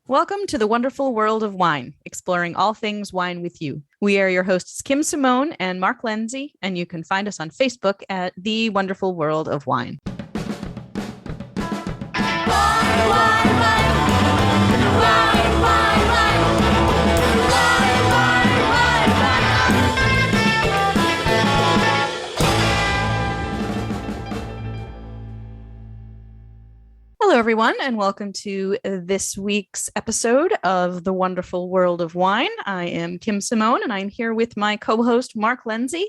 Welcome to the wonderful world of wine, exploring all things wine with you. We are your hosts, Kim Simone and Mark Lindsay, and you can find us on Facebook at The Wonderful World of Wine. Hello, everyone, and welcome to this week's episode of The Wonderful World of Wine. I am Kim Simone, and I'm here with my co-host, Mark Lindsay.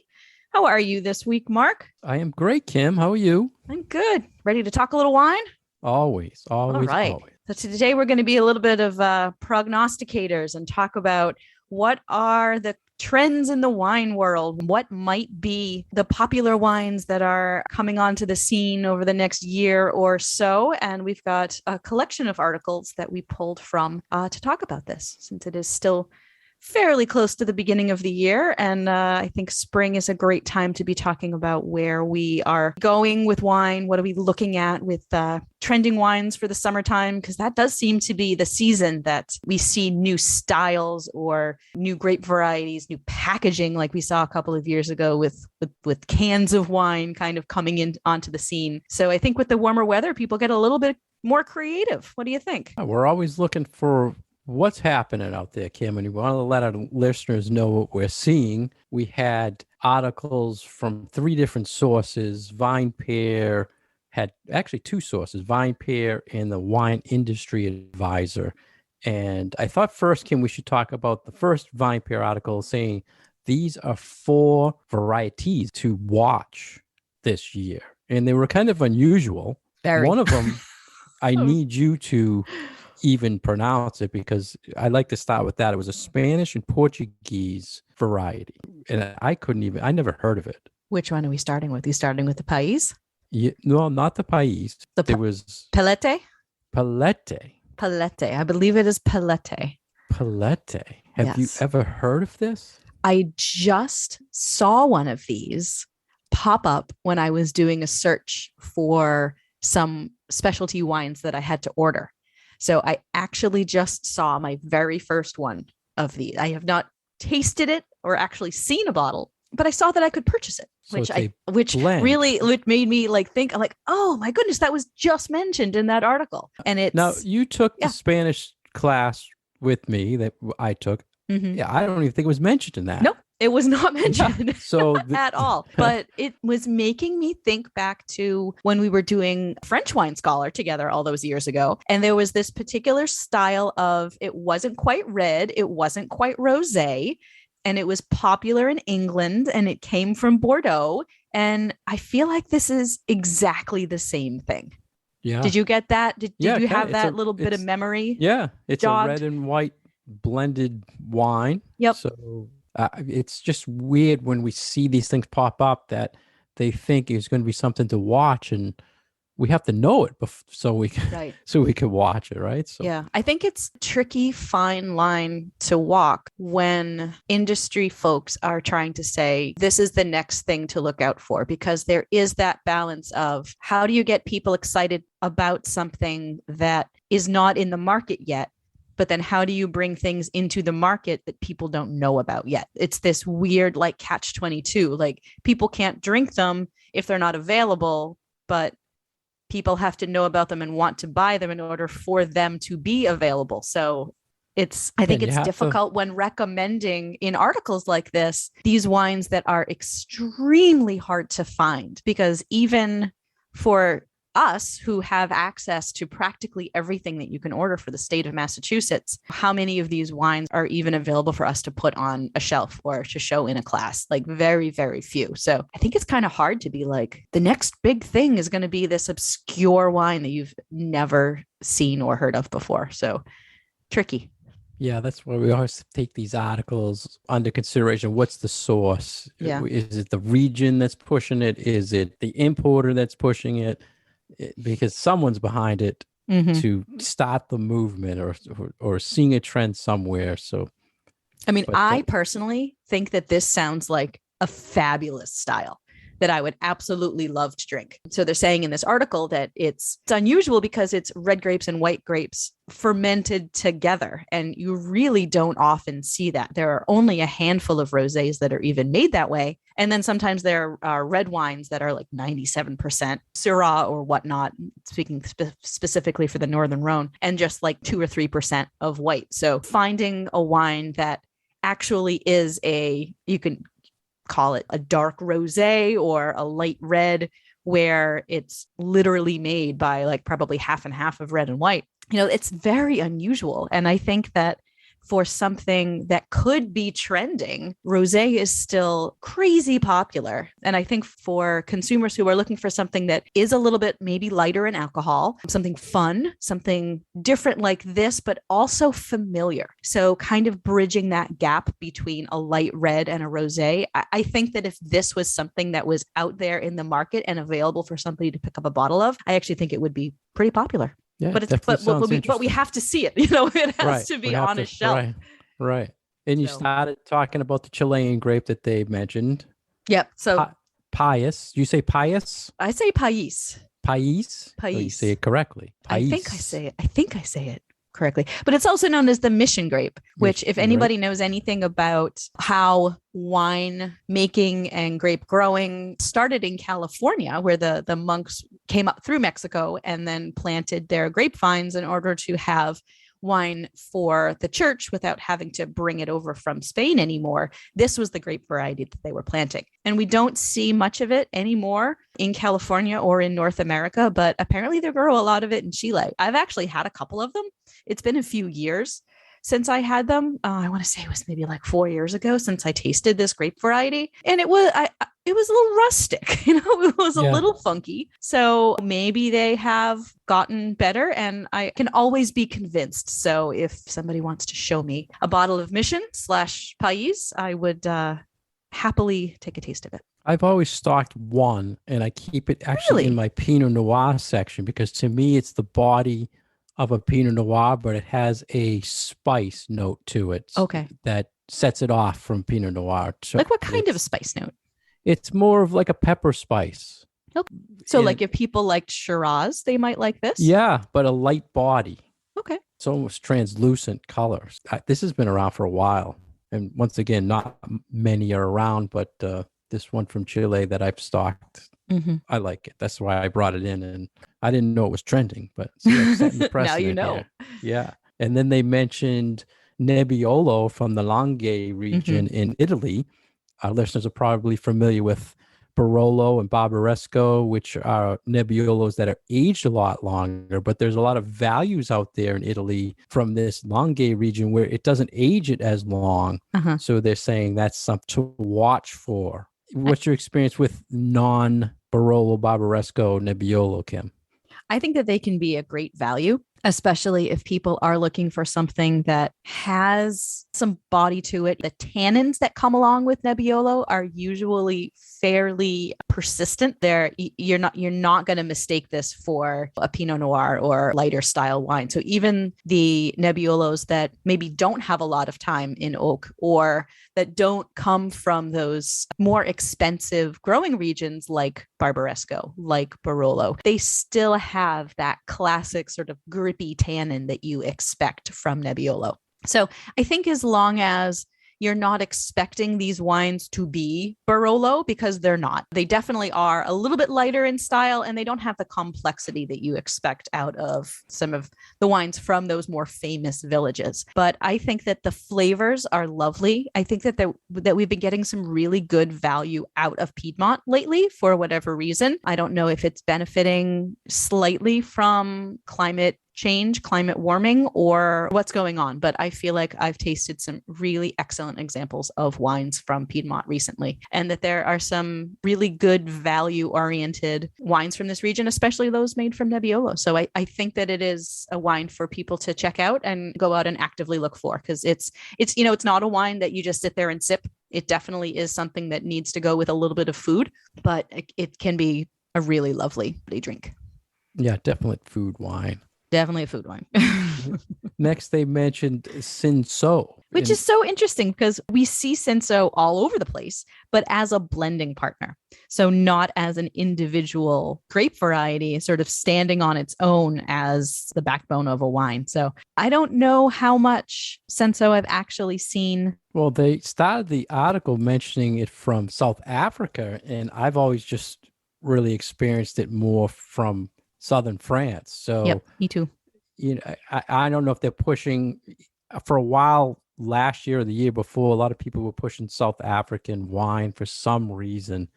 How are you this week, Mark? I am great, Kim. How are you? I'm good. Ready to talk a little wine? Always. All right. So today we're going to be a little bit of prognosticators and talk about what are the trends in the wine world, what might be the popular wines that are coming onto the scene over the next year or so. And we've got a collection of articles that we pulled from to talk about this, since it is still fairly close to the beginning of the year. And I think spring is a great time to be talking about where we are going with wine. What are we looking at with trending wines for the summertime? Because that does seem to be the season that we see new styles or new grape varieties, new packaging, like we saw a couple of years ago with cans of wine kind of coming in onto the scene. So I think with the warmer weather, people get a little bit more creative. What do you think? We're always looking for what's happening out there, Kim, and we want to let our listeners know what we're seeing. We had articles from 3 different sources. VinePair had actually 2 sources, VinePair and the Wine Industry Advisor. And I thought first, Kim, we should talk about the first VinePair article saying these are 4 varieties to watch this year. And they were kind of unusual. Very. One of them, I need you to even pronounce it because I like to start with that. It was a Spanish and Portuguese variety. And I never heard of it. Which one are we starting with? Are you starting with the Pais? Yeah, no, not the Pais. There was Pelete? Pelete. Pelete. I believe it is Pelete. Pelete. Have you ever heard of this? I just saw one of these pop up when I was doing a search for some specialty wines that I had to order. So I actually just saw my very first one of these. I have not tasted it or actually seen a bottle, but I saw that I could purchase it, which really made me think, I'm like, oh my goodness, that was just mentioned in that article. And it's now you took the Spanish class with me that I took. Mm-hmm. Yeah, I don't even think it was mentioned in that. Nope. It was not mentioned at all, but it was making me think back to when we were doing French Wine Scholar together all those years ago. And there was this particular style of, it wasn't quite red, it wasn't quite rosé, and it was popular in England and it came from Bordeaux. And I feel like this is exactly the same thing. Yeah. Did you get that? Did you have that little bit of memory? Yeah. It's jogged? A red and white blended wine. Yep. So it's just weird when we see these things pop up that they think is going to be something to watch, and we have to know it so we can watch it, right? So yeah, I think it's a tricky fine line to walk when industry folks are trying to say this is the next thing to look out for, because there is that balance of how do you get people excited about something that is not in the market yet, but then how do you bring things into the market that people don't know about yet? It's this weird catch-22. Like, people can't drink them if they're not available, but people have to know about them and want to buy them in order for them to be available. So I think it's difficult when recommending in articles like this, these wines that are extremely hard to find, because even for us who have access to practically everything that you can order for the state of Massachusetts, how many of these wines are even available for us to put on a shelf or to show in a class? Very, very few. So I think it's kind of hard to be like, the next big thing is going to be this obscure wine that you've never seen or heard of before. So tricky. Yeah, that's why we always take these articles under consideration. What's the source? Yeah. Is it the region that's pushing it? Is it the importer that's pushing it? Because someone's behind it to start the movement or seeing a trend somewhere. So, I mean, I personally think that this sounds like a fabulous style. that I would absolutely love to drink. So they're saying in this article that it's unusual because it's red grapes and white grapes fermented together. And you really don't often see that. There are only a handful of rosés that are even made that way. And then sometimes there are red wines that are like 97% Syrah or whatnot, speaking specifically for the Northern Rhone, and just like 2 or 3% of white. So finding a wine that actually is you can call it a dark rosé or a light red, where it's literally made by like probably half and half of red and white. It's very unusual. And I think that for something that could be trending, rosé is still crazy popular. And I think for consumers who are looking for something that is a little bit maybe lighter in alcohol, something fun, something different like this, but also familiar. So kind of bridging that gap between a light red and a rosé. I think that if this was something that was out there in the market and available for somebody to pick up a bottle of, I actually think it would be pretty popular. Yeah, but we have to see it. It has to be on a shelf. Right. And you started talking about the Chilean grape that they mentioned. Yep. So Pius. You say Pius? I say Pais. Pais? Pais. Oh, you say it correctly. Pais. I think I say it correctly. But it's also known as the mission grape, which if anybody knows anything about how wine making and grape growing started in California, where the monks came up through Mexico and then planted their grapevines in order to have wine for the church without having to bring it over from Spain anymore. This was the grape variety that they were planting. And we don't see much of it anymore in California or in North America, but apparently they grow a lot of it in Chile. I've actually had a couple of them. It's been a few years since I had them. I want to say it was maybe like 4 years ago since I tasted this grape variety. And it was a little rustic, it was a little funky. So maybe they have gotten better, and I can always be convinced. So if somebody wants to show me a bottle of Mission / Pais, I would happily take a taste of it. I've always stocked one, and I keep it actually in my Pinot Noir section, because to me, it's the body of a Pinot Noir, but it has a spice note to it. Okay. That sets it off from Pinot Noir. So like what kind of a spice note? It's more of like a pepper spice. Okay. So like if people liked Shiraz, they might like this? Yeah, but a light body. Okay. It's almost translucent colors. This has been around for a while. And once again, not many are around, but this one from Chile that I've stocked, I like it. That's why I brought it in. And I didn't know it was trending, but I'm setting the precedent now you know. here. Yeah. And then they mentioned Nebbiolo from the Langhe region in Italy. Our listeners are probably familiar with Barolo and Barbaresco, which are Nebbiolos that are aged a lot longer, but there's a lot of values out there in Italy from this Langhe region where it doesn't age it as long. So they're saying that's something to watch for. What's your experience with non-Barolo Barbaresco Nebbiolo, Kim? I think that they can be a great value, especially if people are looking for something that has some body to it. The tannins that come along with Nebbiolo are usually fairly persistent. You're not going to mistake this for a Pinot Noir or lighter style wine. So even the Nebbiolos that maybe don't have a lot of time in oak, or that don't come from those more expensive growing regions like Barbaresco, like Barolo, they still have that classic sort of grippy tannin that you expect from Nebbiolo. So I think as long as you're not expecting these wines to be Barolo, because they're not. They definitely are a little bit lighter in style, and they don't have the complexity that you expect out of some of the wines from those more famous villages. But I think that the flavors are lovely. I think that we've been getting some really good value out of Piedmont lately for whatever reason. I don't know if it's benefiting slightly from climate change, climate warming, or what's going on. But I feel like I've tasted some really excellent examples of wines from Piedmont recently, and that there are some really good value-oriented wines from this region, especially those made from Nebbiolo. So I think that it is a wine for people to check out and go out and actively look for, because it's not a wine that you just sit there and sip. It definitely is something that needs to go with a little bit of food, but it can be a really lovely drink. Yeah, definitely food wine. Definitely a food wine. Next, they mentioned Cinsault. Which is so interesting because we see Cinsault all over the place, but as a blending partner. So not as an individual grape variety, sort of standing on its own as the backbone of a wine. So I don't know how much Cinsault I've actually seen. Well, they started the article mentioning it from South Africa, and I've always just really experienced it more from southern France. So, yep, me too. I don't know if they're pushing for a while. Last year or the year before, a lot of people were pushing South African wine for some reason.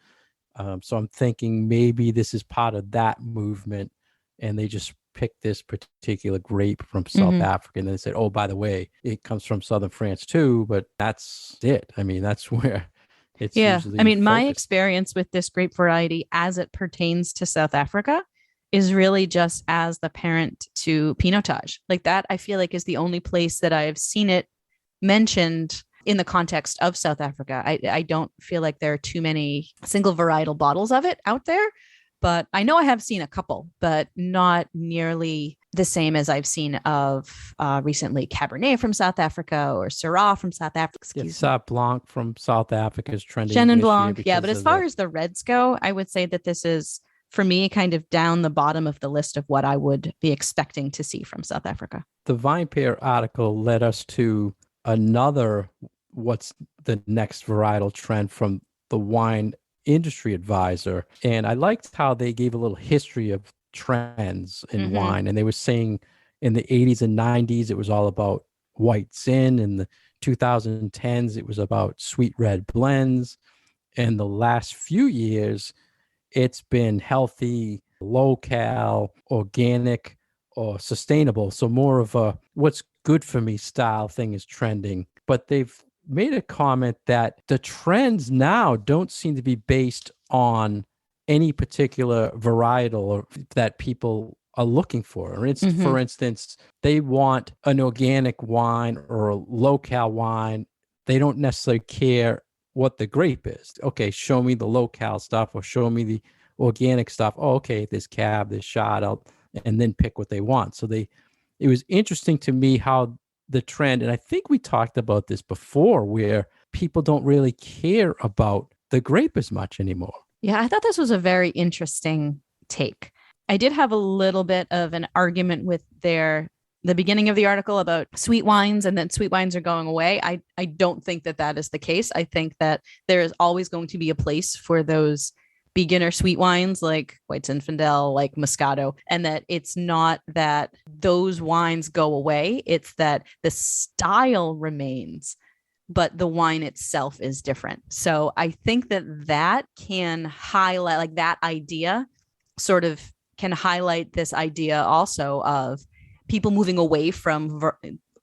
So I'm thinking maybe this is part of that movement, and they just picked this particular grape from South Africa, and they said, "Oh, by the way, it comes from southern France too." But that's it. I mean, that's where it's usually. I mean, my focused. experience with this grape variety, as it pertains to South Africa, is really just as the parent to Pinotage. Like that, I feel like is the only place that I've seen it mentioned in the context of South Africa. I don't feel like there are too many single varietal bottles of it out there, but I know I have seen a couple, but not nearly the same as I've seen of recently Cabernet from South Africa or Syrah from South Africa. Sauv Blanc from South Africa is trending. Chenin Blanc, yeah. But as far as the reds go, I would say that this is, for me, kind of down the bottom of the list of what I would be expecting to see from South Africa. The VinePair article led us to another, what's the next varietal trend from the Wine Industry Advisor. And I liked how they gave a little history of trends in wine. And they were saying in the 80s and 90s, it was all about white zin. In the 2010s, it was about sweet red blends. And the last few years, it's been healthy, low cal, organic, or sustainable. So more of a what's good for me style thing is trending. But they've made a comment that the trends now don't seem to be based on any particular varietal that people are looking for. It's, for instance, they want an organic wine or a low cal wine. They don't necessarily care what the grape is. Okay, show me the low cal stuff or show me the organic stuff. Oh, okay, there's cab, there's shot, and then pick what they want. So it was interesting to me how the trend, and I think we talked about this before, where people don't really care about the grape as much anymore. Yeah, I thought this was a very interesting take. I did have a little bit of an argument with the beginning of the article about sweet wines and that sweet wines are going away. I don't think that is the case. I think that there is always going to be a place for those beginner sweet wines like White Zinfandel, like Moscato, and that it's not that those wines go away. It's that the style remains, but the wine itself is different. So I think that can highlight, like that idea sort of can highlight this idea also of people moving away from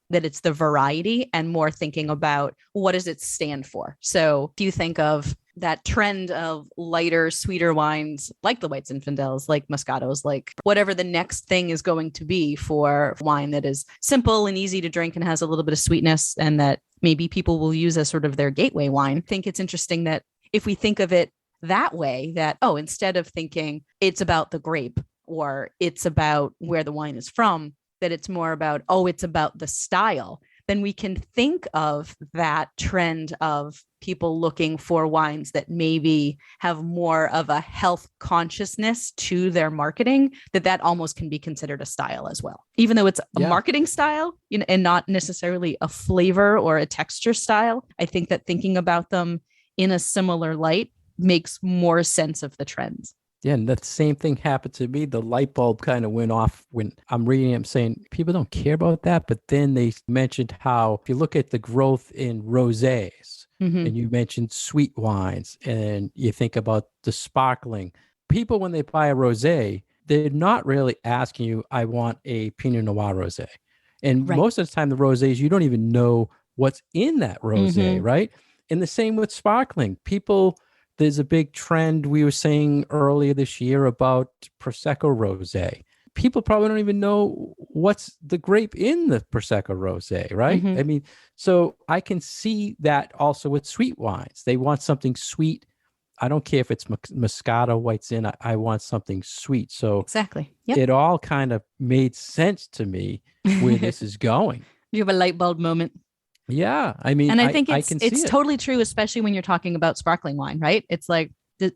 that it's the variety and more thinking about what does it stand for. So do you think of that trend of lighter, sweeter wines like the White Zinfandels, like Moscatos, like whatever the next thing is going to be for wine that is simple and easy to drink and has a little bit of sweetness and that maybe people will use as sort of their gateway wine. I think it's interesting that if we think of it that way, that, oh, instead of thinking it's about the grape or it's about where the wine is from, that it's more about, oh, it's about the style, then we can think of that trend of people looking for wines that maybe have more of a health consciousness to their marketing, that almost can be considered a style as well. Even though it's a marketing style, and not necessarily a flavor or a texture style, I think that thinking about them in a similar light makes more sense of the trends. Yeah, and that same thing happened to me. The light bulb kind of went off when I'm reading it. I'm saying people don't care about that. But then they mentioned how if you look at the growth in rosés, and you mentioned sweet wines, and you think about the sparkling, people, when they buy a rosé, they're not really asking you, I want a Pinot Noir rosé. And most of the time, the rosés, you don't even know what's in that rosé, right? And the same with sparkling. People... There's a big trend we were saying earlier this year about Prosecco Rosé. People probably don't even know what's the grape in the Prosecco Rosé, right? I mean, so I can see that also with sweet wines. They want something sweet. I don't care if it's Moscato, White Zin. I want something sweet. So exactly, it all kind of made sense to me where this is going. You have a light bulb moment. Yeah. I mean, And I think I it's can see it's it. totally true, especially when you're talking about sparkling wine, right? It's like,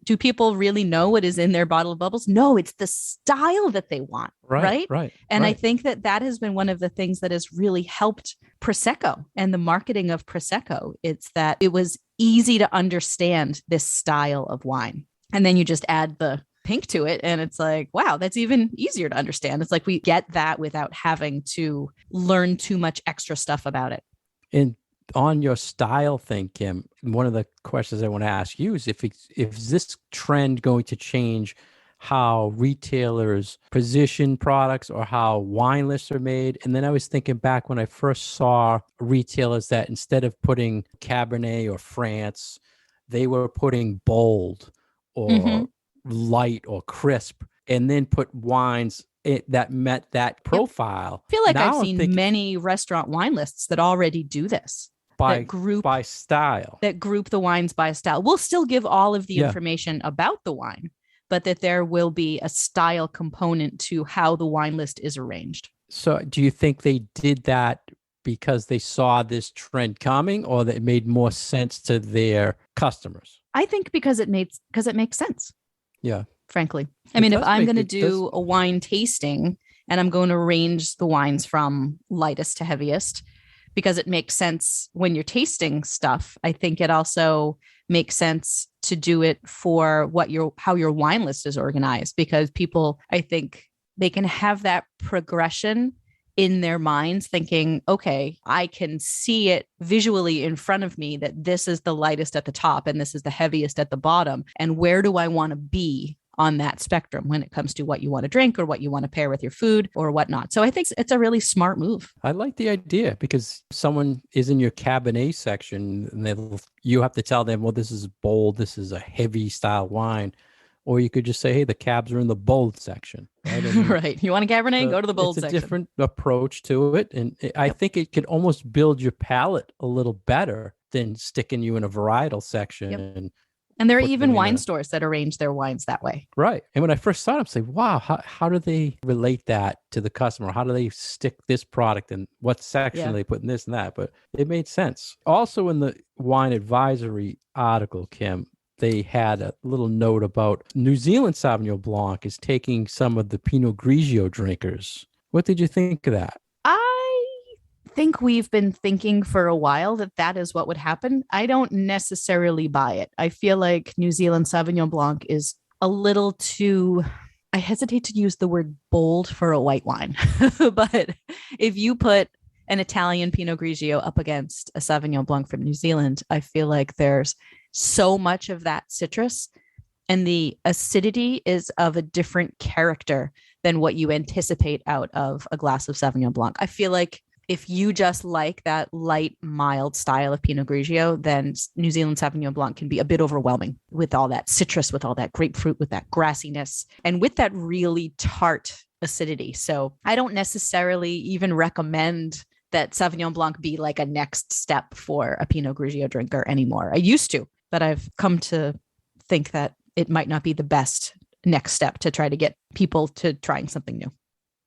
do people really know what is in their bottle of bubbles? No, it's the style that they want, Right, right? right, And I right. think that that has been one of the things that has really helped Prosecco and the marketing of Prosecco. It's that it was easy to understand this style of wine. And then you just add the pink to it and it's like, wow, that's even easier to understand. It's like we get that without having to learn too much extra stuff about it. And on your style thing, Kim, one of the questions I want to ask you is if is this trend going to change how retailers position products or how wine lists are made? And then I was thinking back when I first saw retailers that instead of putting Cabernet or France, they were putting bold Mm-hmm. or light or crisp, and then put wines that met that Yep. profile. I feel like I've Now I'm seen thinking many restaurant wine lists that already do this, that by group by style. that group the wines by style. We'll still give all of the Yeah. information about the wine, but that there will be a style component to how the wine list is arranged. So do you think they did that because they saw this trend coming, or that it made more sense to their customers? I think because it makes sense, Yeah. frankly. I It mean, if does I'm make going to it does. do a wine tasting and I'm going to range the wines from lightest to heaviest, because it makes sense when you're tasting stuff, I think it also makes sense to do it for how your wine list is organized, because people, I think they can have that progression in their minds thinking, okay, I can see it visually in front of me that this is the lightest at the top and this is the heaviest at the bottom. And where do I want to be on that spectrum when it comes to what you want to drink or what you want to pair with your food or whatnot? So I think it's a really smart move. I like the idea because someone is in your Cabernet section and you have to tell them, well, this is bold, this is a heavy style wine. Or you could just say, hey, the cabs are in the bold section, right? I mean, Right. You want a Cabernet? Go to the bold it's a section. different approach to it. And I think it could almost build your palate a little better than sticking you in a varietal section. Yep. And there are put even them in wine stores that arrange their wines that way. Right. And when I first saw it, I'm saying, wow, how do they relate that to the customer? How do they stick this product in what section Yeah. they put in this and that? But it made sense. Also in the wine advisory article, Kim, they had a little note about New Zealand Sauvignon Blanc is taking some of the Pinot Grigio drinkers. What did you think of that? I think we've been thinking for a while that that is what would happen. I don't necessarily buy it. I feel like New Zealand Sauvignon Blanc is a little too, I hesitate to use the word bold for a white wine, but if you put an Italian Pinot Grigio up against a Sauvignon Blanc from New Zealand, I feel like there's so much of that citrus and the acidity is of a different character than what you anticipate out of a glass of Sauvignon Blanc. I feel like if you just like that light, mild style of Pinot Grigio, then New Zealand Sauvignon Blanc can be a bit overwhelming with all that citrus, with all that grapefruit, with that grassiness, and with that really tart acidity. So I don't necessarily even recommend that Sauvignon Blanc be like a next step for a Pinot Grigio drinker anymore. I used to, but I've come to think that it might not be the best next step to try to get people to trying something new.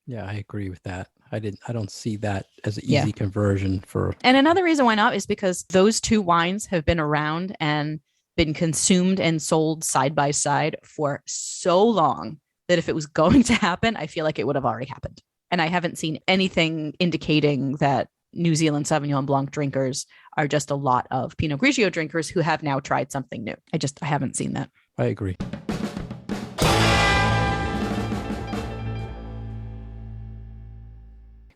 Yeah, I agree with that. I don't see that as an easy conversion for. And another reason why not is because those two wines have been around and been consumed and sold side by side for so long that if it was going to happen, I feel like it would have already happened. And I haven't seen anything indicating that New Zealand Sauvignon Blanc drinkers are just a lot of Pinot Grigio drinkers who have now tried something new. I haven't seen that. I agree.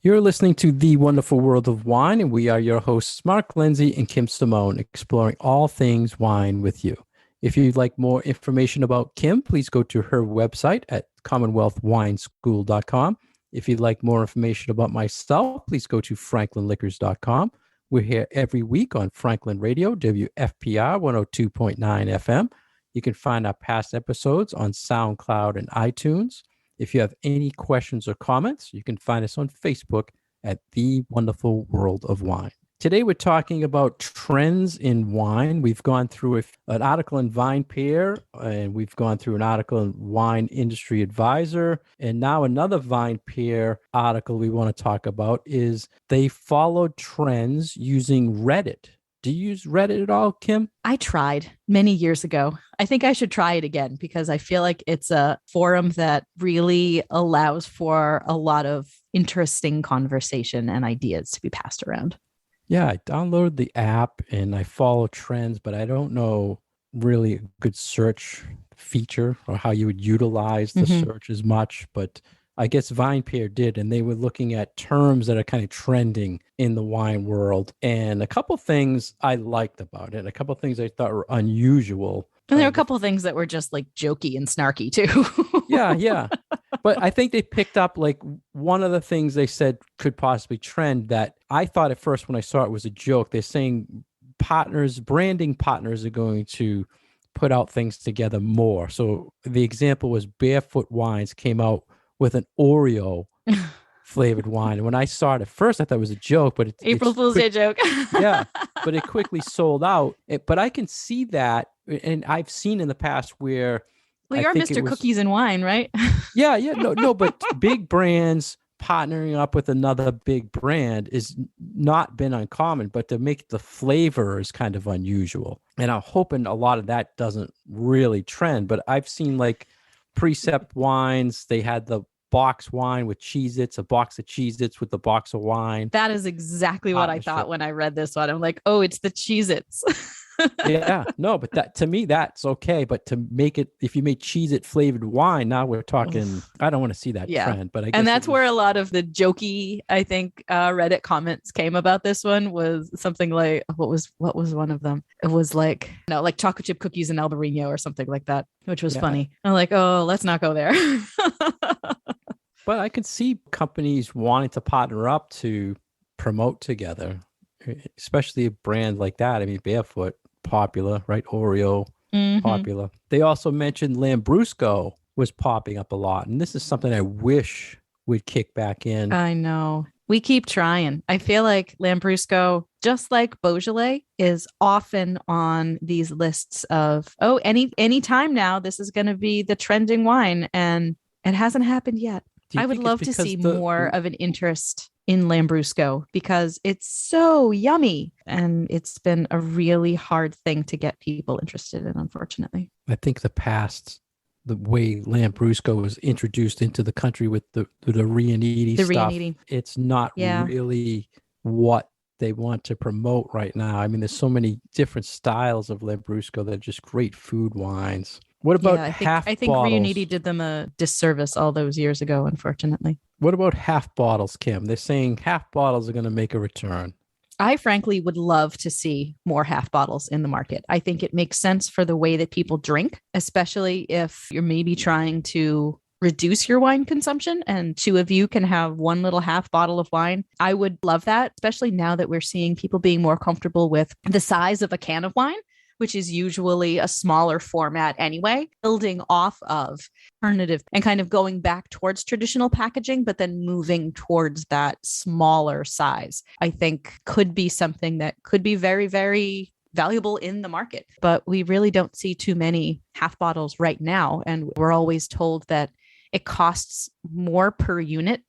You're listening to The Wonderful World of Wine, and we are your hosts, Mark Lindsay and Kim Simone, exploring all things wine with you. If you'd like more information about Kim, please go to her website at commonwealthwineschool.com. If you'd like more information about myself, please go to franklinliquors.com. We're here every week on Franklin Radio, WFPR 102.9 FM. You can find our past episodes on SoundCloud and iTunes. If you have any questions or comments, you can find us on Facebook at The Wonderful World of Wine. Today we're talking about trends in wine. We've gone through an article in VinePair, and we've gone through an article in Wine Industry Advisor, and now another VinePair article we want to talk about is they followed trends using Reddit. Do you use Reddit at all, Kim? I tried many years ago. I think I should try it again because I feel like it's a forum that really allows for a lot of interesting conversation and ideas to be passed around. Yeah, I downloaded the app and I follow trends, but I don't know really a good search feature or how you would utilize the search as much. But I guess VinePair did, and they were looking at terms that are kind of trending in the wine world. And a couple things I liked about it, a couple things I thought were unusual. And there are a couple of things that were just like jokey and snarky too. Yeah. But I think they picked up like one of the things they said could possibly trend that I thought at first when I saw it was a joke. They're saying branding partners are going to put out things together more. So the example was Barefoot Wines came out with an Oreo flavored wine. And when I saw it at first, I thought it was a joke, but April Fool's Day joke. Yeah, but it quickly sold out. But I can see that, and I've seen in the past where you're Mr. Cookies and Wine, right? No, but big brands partnering up with another big brand is not been uncommon, but to make the flavor is kind of unusual. And I'm hoping a lot of that doesn't really trend, but I've seen like Precept Wines, they had the box wine with Cheez-Its, a box of Cheez-Its with the box of wine. That is exactly what I thought when I read this one. I'm like, oh, it's the Cheez-Its. Yeah, no, but that to me, that's okay. But to make it, if you make Cheez-It flavored wine, now we're talking, I don't want to see that trend. But I guess that's where a lot of the jokey, I think, Reddit comments came about this one was something like, what was one of them? It was like, like chocolate chip cookies and Albarino or something like that, which was funny. I'm like, oh, let's not go there. But I could see companies wanting to partner up to promote together, especially a brand like that. I mean, Barefoot, popular, right? Oreo, popular. They also mentioned Lambrusco was popping up a lot. And this is something I wish would kick back in. I know. We keep trying. I feel like Lambrusco, just like Beaujolais, is often on these lists of, any time now, this is going to be the trending wine. And it hasn't happened yet. I would love to see more of an interest in Lambrusco because it's so yummy and it's been a really hard thing to get people interested in, unfortunately. I think the way Lambrusco was introduced into the country with the Riunite stuff, it's not really what they want to promote right now. I mean, there's so many different styles of Lambrusco that are just great food wines. What about half bottles? I think Riunite did them a disservice all those years ago, unfortunately. What about half bottles, Kim? They're saying half bottles are going to make a return. I frankly would love to see more half bottles in the market. I think it makes sense for the way that people drink, especially if you're maybe trying to reduce your wine consumption and two of you can have one little half bottle of wine. I would love that, especially now that we're seeing people being more comfortable with the size of a can of wine, which is usually a smaller format anyway, building off of alternative and kind of going back towards traditional packaging, but then moving towards that smaller size, I think could be something that could be very, very valuable in the market. But we really don't see too many half bottles right now. And we're always told that it costs more per unit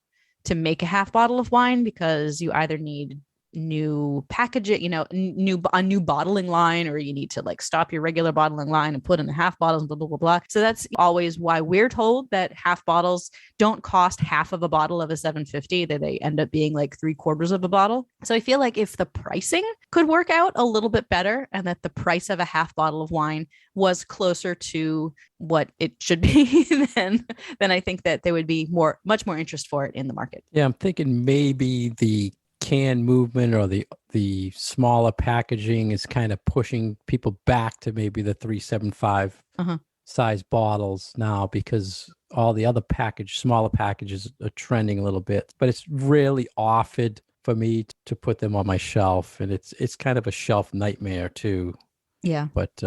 to make a half bottle of wine because you either need new packaging, a new bottling line, or you need to like stop your regular bottling line and put in the half bottles and blah, blah, blah, blah. So that's always why we're told that half bottles don't cost half of a bottle of a 750, that they end up being like 3/4 of a bottle. So I feel like if the pricing could work out a little bit better and that the price of a half bottle of wine was closer to what it should be, then I think that there would be much more interest for it in the market. Yeah, I'm thinking maybe the can movement or the smaller packaging is kind of pushing people back to maybe the 375 size bottles now, because all the other smaller packages are trending a little bit, but it's really offered for me to put them on my shelf, and it's kind of a shelf nightmare too. Yeah, but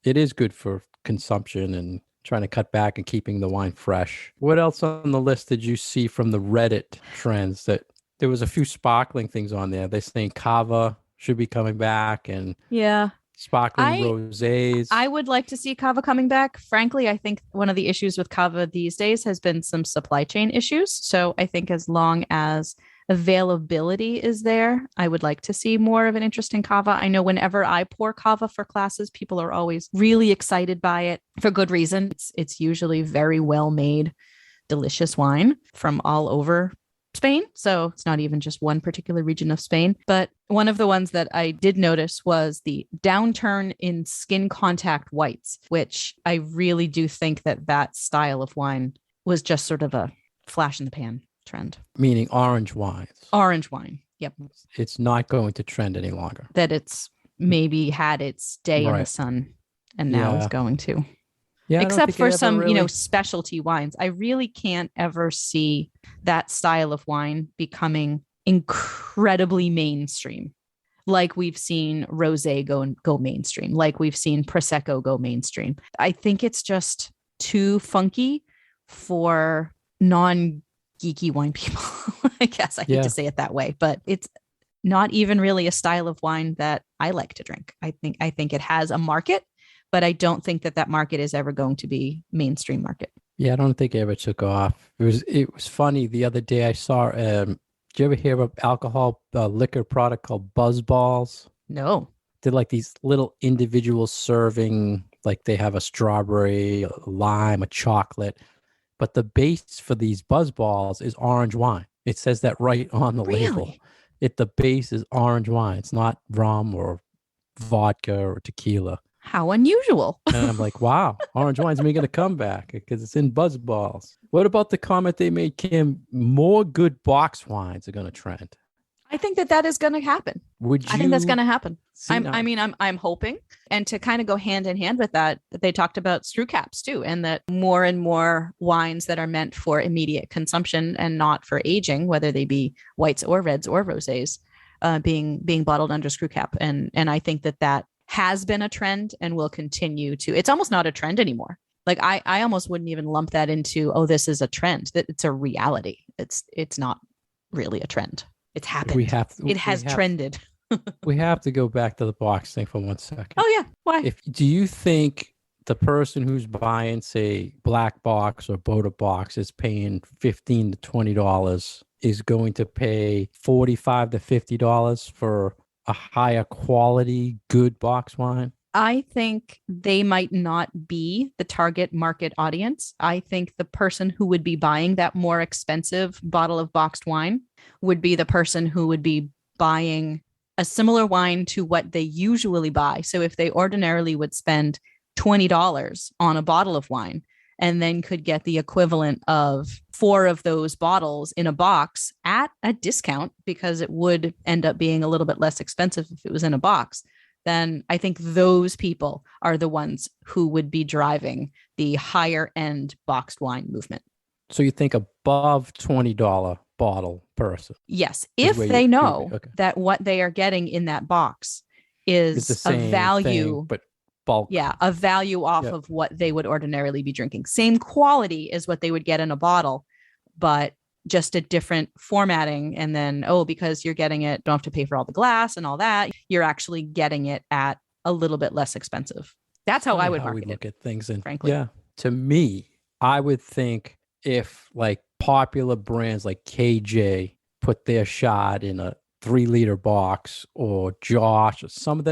it is good for consumption and trying to cut back and keeping the wine fresh. What else on the list did you see from the Reddit trends? That there was a few sparkling things on there. They're saying Cava should be coming back, and Yeah. sparkling I rosés. I would like to see Kava coming back. Frankly, I think one of the issues with Kava these days has been some supply chain issues. So I think as long as availability is there, I would like to see more of an interest in Kava. I know whenever I pour Kava for classes, people are always really excited by it for good reason. It's usually very well made, delicious wine from all over Spain. So it's not even just one particular region of Spain. But one of the ones that I did notice was the downturn in skin contact whites, which I really do think that that style of wine was just sort of a flash in the pan trend. Meaning orange wines. Orange wine. Yep. It's not going to trend any longer. That it's maybe had its day in the Right. sun and now is Yeah. going to. Yeah, I don't Except think for it ever some, really- specialty wines. I really can't ever see that style of wine becoming incredibly mainstream. Like we've seen rosé go mainstream, like we've seen prosecco go mainstream. I think it's just too funky for non-geeky wine people. I guess I hate Yeah. to say it that way, but it's not even really a style of wine that I like to drink. I think it has a market, but I don't think that market is ever going to be mainstream market. Yeah, I don't think it ever took off. It was funny. The other day I saw. Did you ever hear of alcohol liquor product called Buzz Balls? No. They're like these little individual serving. Like they have a strawberry, a lime, a chocolate, but the base for these Buzz Balls is orange wine. It says that right on the label. Really? The base is orange wine. It's not rum or vodka or tequila. How unusual. And I'm like, wow, orange wine's making a comeback because it's in Buzz Balls. What about the comment they made, Kim? More good box wines are going to trend. I think that is going to happen. Would you? I think that's going to happen. see now- I'm hoping. And to kind of go hand in hand with that, they talked about screw caps too, and that more and more wines that are meant for immediate consumption and not for aging, whether they be whites or reds or rosés, being bottled under screw cap. And I think that has been a trend and will continue to. It's almost not a trend anymore. Like I almost wouldn't even lump that into, oh, this is a trend. That it's a reality. It's not really a trend. It's happened. It has trended. We have to go back to the box thing for 1 second. Oh yeah. Why? Do you think the person who's buying, say, Black Box or Boda Box is paying $15 to $20 is going to pay $45 to $50 for a higher quality, good box wine? I think they might not be the target market audience. I think the person who would be buying that more expensive bottle of boxed wine would be the person who would be buying a similar wine to what they usually buy. So if they ordinarily would spend $20 on a bottle of wine and then could get the equivalent of 4 of those bottles in a box at a discount, because it would end up being a little bit less expensive if it was in a box, then I think those people are the ones who would be driving the higher end boxed wine movement. So you think above $20 bottle person? Yes, is if where they you- know okay. that what they are getting in that box It's the is same a value. thing, but bulk. Yeah, a value off Yeah. of what they would ordinarily be drinking. Same quality as what they would get in a bottle, but just a different formatting. And then, because you're getting it, don't have to pay for all the glass and all that. You're actually getting it at a little bit less expensive. That's how I would we market look it. at things. And frankly. yeah, to me, I would think if like popular brands like KJ put their shot in a 3-liter box, or Josh, or some of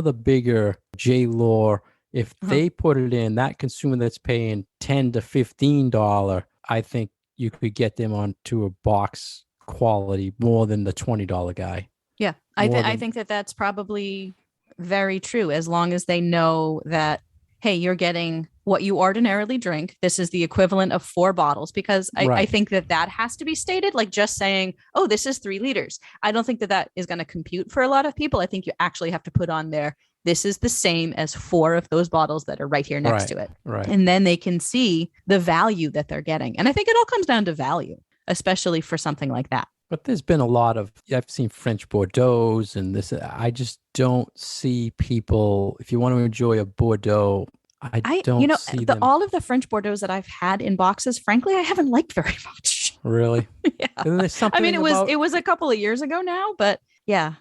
the bigger J Lore, if they put it in, that consumer that's paying $10 to $15, I think you could get them onto a box quality more than the $20 guy. Yeah, I think that that's probably very true, as long as they know that, hey, you're getting what you ordinarily drink. This is the equivalent of 4 bottles, because I Right. think that has to be stated. Like just saying, oh, this is 3 liters. I don't think that is going to compute for a lot of people. I think you actually have to put on there, this is the same as 4 of those bottles that are right here next to it. Right. And then they can see the value that they're getting. And I think it all comes down to value, especially for something like that. But there's been a lot of, I've seen French Bordeaux and this, I just don't see people, if you want to enjoy a Bordeaux, I don't see them. All of the French Bordeaux that I've had in boxes, frankly, I haven't liked very much. Really? Yeah. And there's something it was a couple of years ago now, but yeah.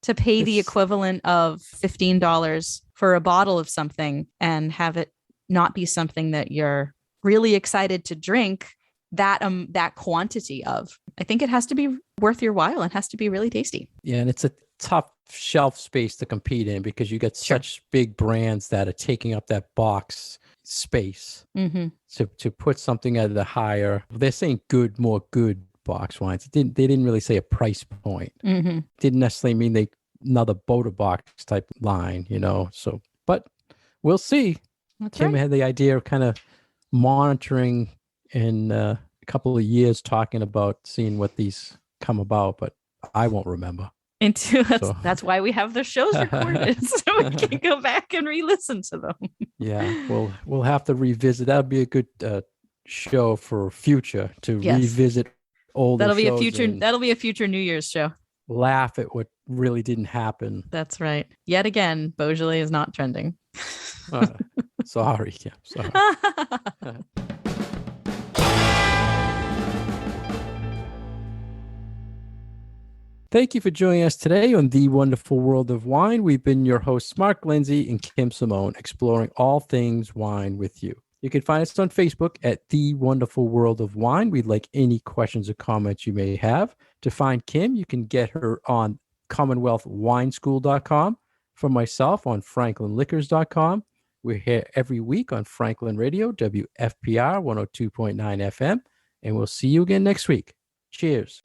to pay the It's- equivalent of $15 for a bottle of something and have it not be something that you're really excited to drink that quantity of. I think it has to be worth your while and has to be really tasty. Yeah, and it's a tough shelf space to compete in because you got Sure. such big brands that are taking up that box space. Mm-hmm. To put something at the higher, they're saying more good box wines. They didn't really say a price point. Mm-hmm. Didn't necessarily mean another Boda box type line, So, but we'll see. That's Kim right. had the idea of kind of monitoring in a couple of years, talking about seeing what these come about, but I won't remember. That's why we have the shows recorded so we can go back and re-listen to them. Yeah, we'll have to revisit. That'll be a good show for future to Yes. revisit older That'll shows be a future New Year's show. laugh at what really didn't happen. That's right. Yet again, Beaujolais is not trending. Sorry, Kim. Sorry. Thank you for joining us today on The Wonderful World of Wine. We've been your hosts, Mark Lindsay and Kim Simone, exploring all things wine with you. You can find us on Facebook at The Wonderful World of Wine. We'd like any questions or comments you may have. To find Kim, you can get her on CommonwealthWineschool.com. For myself, on FranklinLiquors.com. We're here every week on Franklin Radio, WFPR 102.9 FM, and we'll see you again next week. Cheers.